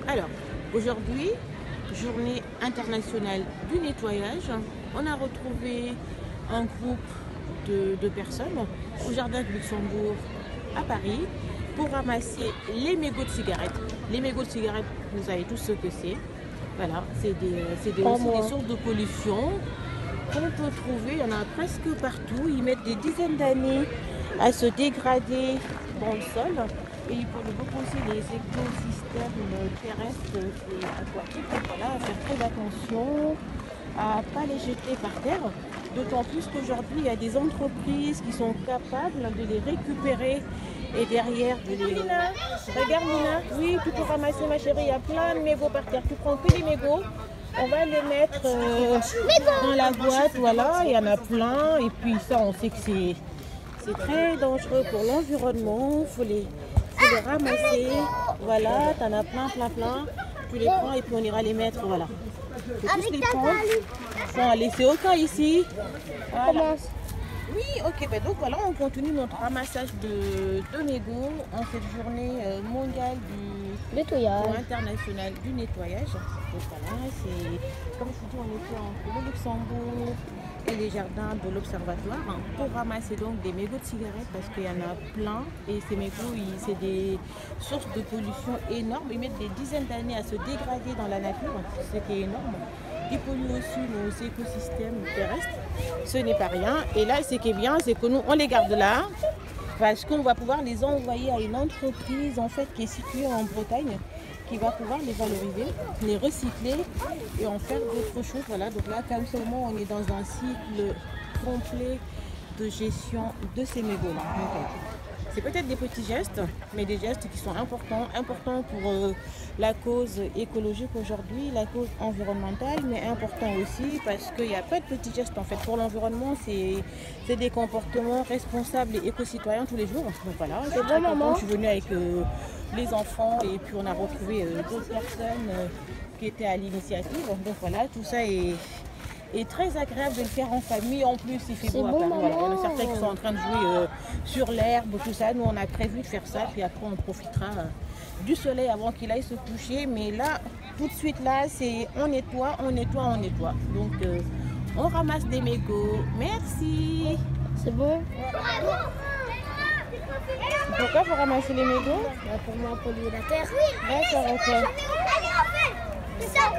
Alors, aujourd'hui, journée internationale du nettoyage, on a retrouvé un groupe de personnes au jardin de Luxembourg à Paris pour ramasser les mégots de cigarettes. Les mégots de cigarettes, vous savez tous ce que c'est. Voilà, c'est aussi des sources de pollution qu'on peut trouver. Il y en a presque partout. Ils mettent des dizaines d'années à se dégrader dans le sol. Et pour le reposer les écosystèmes terrestres et aquatiques, donc voilà, à faire très attention à ne pas les jeter par terre. D'autant plus qu'aujourd'hui, il y a des entreprises qui sont capables de les récupérer et derrière de les... Regarde Nina, oui, tu peux ramasser ma chérie, il y a plein de mégots par terre. Tu prends que les mégots, on va les mettre dans la boîte, voilà, il y en a plein. Et puis ça, on sait que c'est très dangereux pour l'environnement, il faut les ramasser, voilà, t'en as plein, tu les prends et puis on ira les mettre, voilà. Il faut tous les prendre, faut en laisser aucun ici. Voilà. Oui, ok, ben donc voilà, on continue notre ramassage de mégots en cette journée mondiale du nettoyage international du nettoyage. Donc voilà, c'est comme je vous dis, on était entre le Luxembourg et les jardins de l'Observatoire pour ramasser donc des mégots de cigarettes parce qu'il y en a plein et ces mégots, c'est des sources de pollution énormes. Ils mettent des dizaines d'années à se dégrader dans la nature, ce qui est énorme. Ils polluent aussi nos écosystèmes terrestres, ce n'est pas rien. Et là, ce qui est bien, c'est que nous, on les garde là parce qu'on va pouvoir les envoyer à une entreprise en fait qui est située en Bretagne, qui va pouvoir les valoriser, les recycler et en faire d'autres choses. Voilà, donc là, comme seulement, on est dans un cycle complet de gestion de ces mégots-là. C'est peut-être des petits gestes, mais des gestes qui sont importants pour la cause écologique aujourd'hui, la cause environnementale, mais importants aussi parce qu'il n'y a pas de petits gestes en fait. Pour l'environnement, c'est des comportements responsables et éco-citoyens tous les jours. Donc voilà, c'est bon, maman. Je suis venue avec les enfants et puis on a retrouvé d'autres personnes qui étaient à l'initiative. Donc voilà, tout ça est très agréable de le faire en famille. En plus, il fait beau à Paris. Voilà. Il y en a certains qui sont en train de jouer sur l'herbe, tout ça. Nous, on a prévu de faire ça. Puis après, on profitera du soleil avant qu'il aille se coucher. Mais là, tout de suite, là, c'est on nettoie. Donc, on ramasse des mégots. Merci. C'est bon. Pourquoi faut ramasser les mégots? Pour moi, polluer la terre. D'accord, ok. C'est ça,